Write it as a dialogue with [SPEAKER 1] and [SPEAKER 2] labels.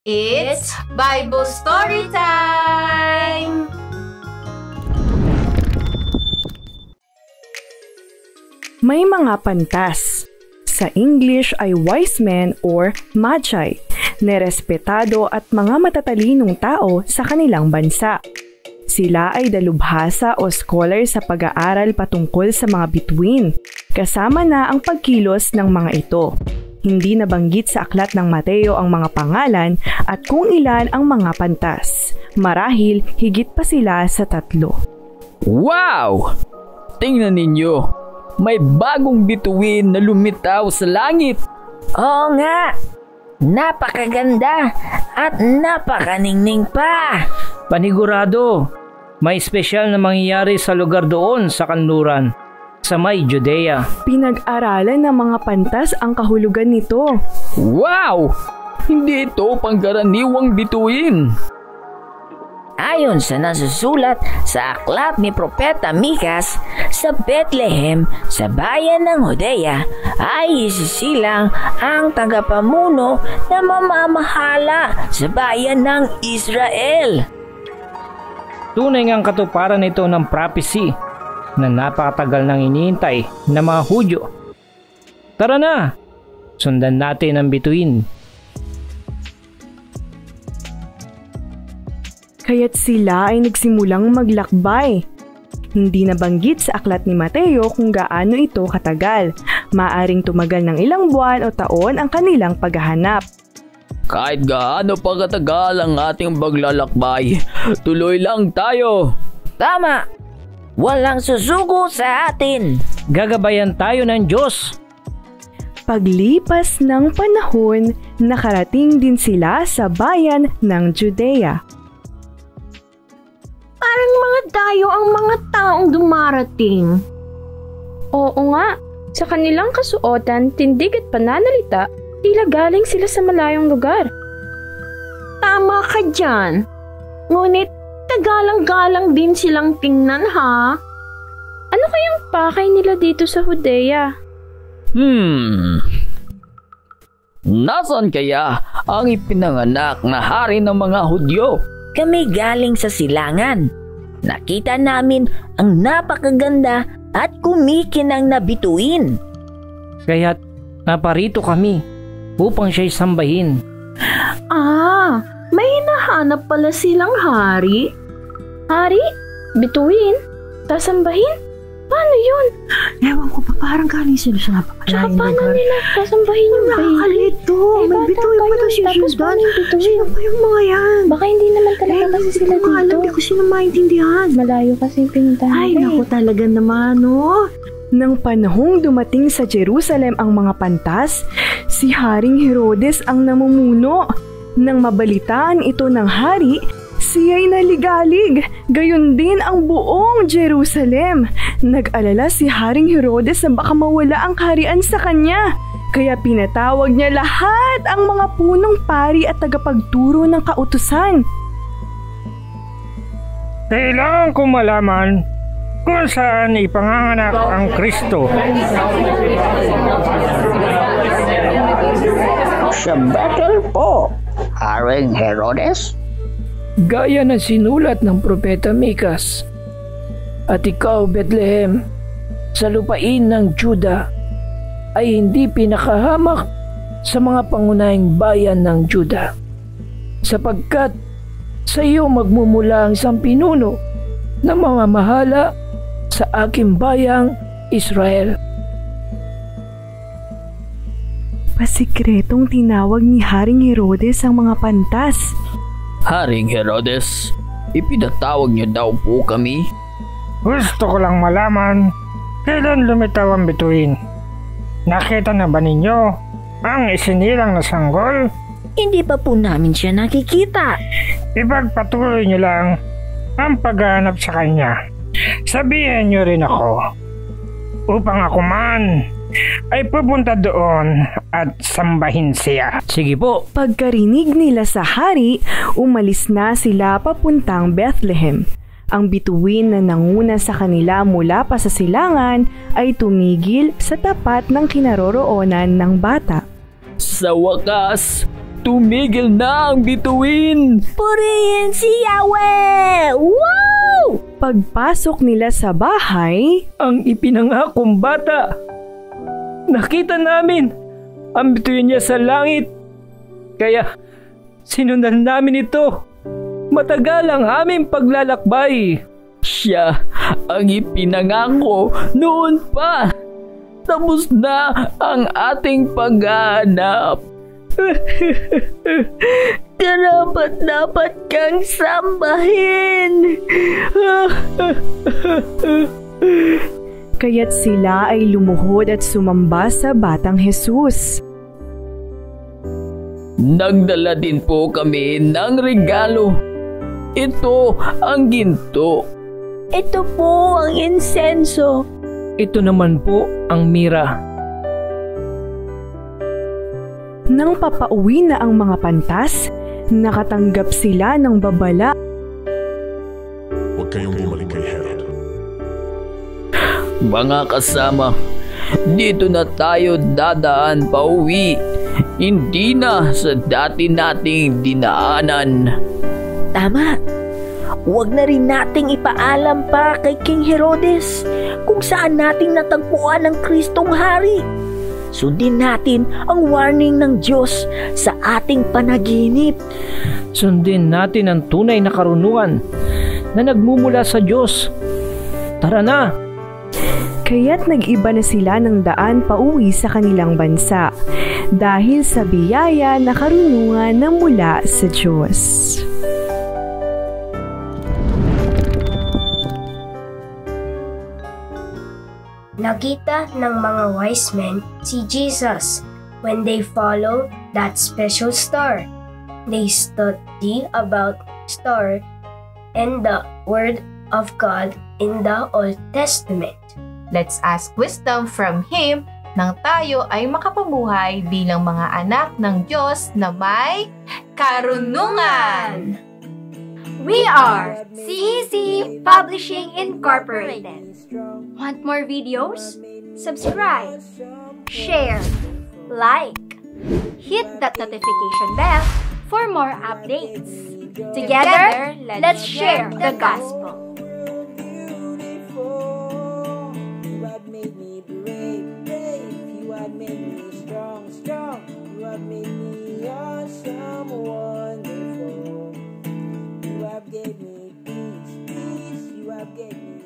[SPEAKER 1] It's Bible Story Time!
[SPEAKER 2] May mga pantas. Sa English ay wise men or magi, nerespetado at mga matatalinong tao sa kanilang bansa. Sila ay dalubhasa o scholar sa pag-aaral patungkol sa mga bituin, kasama na ang pagkilos ng mga ito. Hindi nabanggit sa aklat ng Mateo ang mga pangalan at kung ilan ang mga pantas. Marahil higit pa sila sa 3.
[SPEAKER 3] Wow! Tingnan ninyo! May bagong bituin na lumitaw sa langit!
[SPEAKER 4] Oo nga! Napakaganda at napakaningning pa!
[SPEAKER 5] Panigurado, may espesyal na mangyayari sa lugar doon sa kanluran, sa may Judea.
[SPEAKER 2] Pinag-aralan ng mga pantas ang kahulugan nito.
[SPEAKER 3] Wow! Hindi ito pangkaraniwang bituin.
[SPEAKER 4] Ayon sa nasusulat sa aklat ni Propeta Mikas, sa Bethlehem, sa bayan ng Judea, ay isisilang ang tagapamuno na mamamahala sa bayan ng Israel.
[SPEAKER 5] Tunay ngang katuparan ito ng prophecy na napakatagal nang iniintay ng mga Hudyo. Tara na! Sundan natin ang bituin.
[SPEAKER 2] Kaya't sila ay nagsimulang maglakbay. Hindi nabanggit sa aklat ni Mateo kung gaano ito katagal. Maaring tumagal ng ilang buwan o taon ang kanilang paghahanap.
[SPEAKER 3] Kahit gaano pa katagal ang ating paglalakbay, tuloy lang tayo.
[SPEAKER 4] Tama! Walang susuko sa atin!
[SPEAKER 5] Gagabayan tayo ng Diyos.
[SPEAKER 2] Paglipas ng panahon, nakarating din sila sa bayan ng Judea.
[SPEAKER 1] Parang mga dayo ang mga taong dumarating.
[SPEAKER 6] Oo nga, sa kanilang kasuotan, tindig at pananalita, tila galing sila sa malayong lugar.
[SPEAKER 1] Tama ka dyan. Ngunit tagalang-galang din silang tingnan, ha?
[SPEAKER 6] Ano kayang pakay nila dito sa Judea?
[SPEAKER 3] Nasaan kaya ang ipinanganak na hari ng mga Hudyo?
[SPEAKER 4] Kami galing sa silangan. Nakita namin ang napakaganda at kumikinang na bituin.
[SPEAKER 5] Kaya't naparito kami upang siya'y sambahin.
[SPEAKER 1] May hinahanap pala silang hari.
[SPEAKER 6] Hari? Bituin? Sasambahin? Paano yun?
[SPEAKER 1] Ewan ko pa, parang galing sila sa
[SPEAKER 6] Tsaka
[SPEAKER 1] napakalaking
[SPEAKER 6] paano
[SPEAKER 1] lugar.
[SPEAKER 6] nila sasambahin yung baby?
[SPEAKER 1] Nakakalito. May
[SPEAKER 6] bata
[SPEAKER 1] bituin
[SPEAKER 6] pa
[SPEAKER 1] pa daw
[SPEAKER 6] yun,
[SPEAKER 1] si
[SPEAKER 6] tapos
[SPEAKER 1] Sudan.
[SPEAKER 6] paano yung bituin?
[SPEAKER 1] Sino ba yung mga yan?
[SPEAKER 6] Baka hindi naman talaga kasi sila
[SPEAKER 1] Hindi ko alam,
[SPEAKER 6] dito.
[SPEAKER 1] hindi ko sila maintindihan.
[SPEAKER 6] Malayo kasi yung pinuntahan
[SPEAKER 1] Ay,
[SPEAKER 6] nila
[SPEAKER 1] naku talaga naman, oh.
[SPEAKER 2] Nang panahong dumating sa Jerusalem ang mga pantas, si Haring Herodes ang namumuno. Nang mabalitaan ito ng hari, siya'y naligalig, gayon din ang buong Jerusalem. Nag-alala si Haring Herodes na baka mawala ang kaharian sa kanya. Kaya pinatawag niya lahat ang mga punong pari at tagapagturo ng kautusan.
[SPEAKER 7] Kailangan ko malaman kung saan ipanganganak ang Kristo.
[SPEAKER 8] Sa Bethel po, Haring Herodes.
[SPEAKER 5] Gaya ng sinulat ng Propeta Mikas. At ikaw, Bethlehem, sa lupain ng Juda, ay hindi pinakahamak sa mga pangunahing bayan ng Juda. Sapagkat sa iyo magmumula ang isang pinuno na mamamahala sa aking bayang Israel.
[SPEAKER 2] Pasikretong tinawag ni Haring Herodes ang mga pantas.
[SPEAKER 3] Haring Herodes, ipinatawag niyo daw po kami.
[SPEAKER 7] Gusto ko lang malaman kailan lumitaw ang bituin. Nakita na ba ninyo ang isinilang na sanggol?
[SPEAKER 4] Hindi pa po namin siya nakikita.
[SPEAKER 7] Ipagpatuloy niyo lang ang paghahanap sa kanya. Sabihin niyo rin ako upang ako man ay pupunta doon at sambahin siya.
[SPEAKER 5] Sige po.
[SPEAKER 2] Pagkarinig nila sa hari, umalis na sila papuntang Bethlehem. Ang bituin na nanguna sa kanila mula pa sa silangan ay tumigil sa tapat ng kinaroroonan ng bata.
[SPEAKER 3] Sa wakas, tumigil na ang bituin.
[SPEAKER 4] Purihin si Yahweh! Wow!
[SPEAKER 2] Pagpasok nila sa bahay,
[SPEAKER 5] Ang ipinangakong bata. Nakita namin ang bituin niya sa langit. Kaya sinundan namin ito. Matagal ang aming paglalakbay.
[SPEAKER 3] Siya ang ipinangako noon pa. Tapos na ang ating paghahanap.
[SPEAKER 1] Dapat kang sambahin.
[SPEAKER 2] kaya't sila ay lumuhod at sumamba sa Batang Jesus.
[SPEAKER 3] Nagdala din po kami ng regalo. Ito ang ginto.
[SPEAKER 1] Ito po ang insenso.
[SPEAKER 5] Ito naman po ang mira.
[SPEAKER 2] Nang papauwi na ang mga pantas, nakatanggap sila ng babala.
[SPEAKER 9] Huwag kayong bumalik kay Herod.
[SPEAKER 3] Mga kasama, dito na tayo dadaan pauwi. Hindi na sa dati nating dinaanan.
[SPEAKER 4] Tama. Huwag na rin nating ipaalam pa kay King Herodes kung saan nating natagpuan ang Kristong Hari. Sundin natin ang warning ng Diyos sa ating panaginip.
[SPEAKER 5] Sundin natin ang tunay na karunungan na nagmumula sa Diyos. Tara na!
[SPEAKER 2] Kaya't nag-iba na sila ng daan pauwi sa kanilang bansa dahil sa biyaya na karunungan na mula sa Diyos.
[SPEAKER 10] Nakita ng mga wise men si Jesus when they followed that special star. They studied about star and the Word of God in the Old Testament.
[SPEAKER 11] Let's ask wisdom from Him nang tayo ay makapabuhay bilang mga anak ng Diyos na may karunungan.
[SPEAKER 12] We are CEC Publishing Incorporated. Want more videos? Subscribe, share, like, hit that notification bell for more updates. Together, let's share the gospel.
[SPEAKER 13] You have made me brave, you have made me strong, you have made me awesome, wonderful. You have gave me peace, you have gave me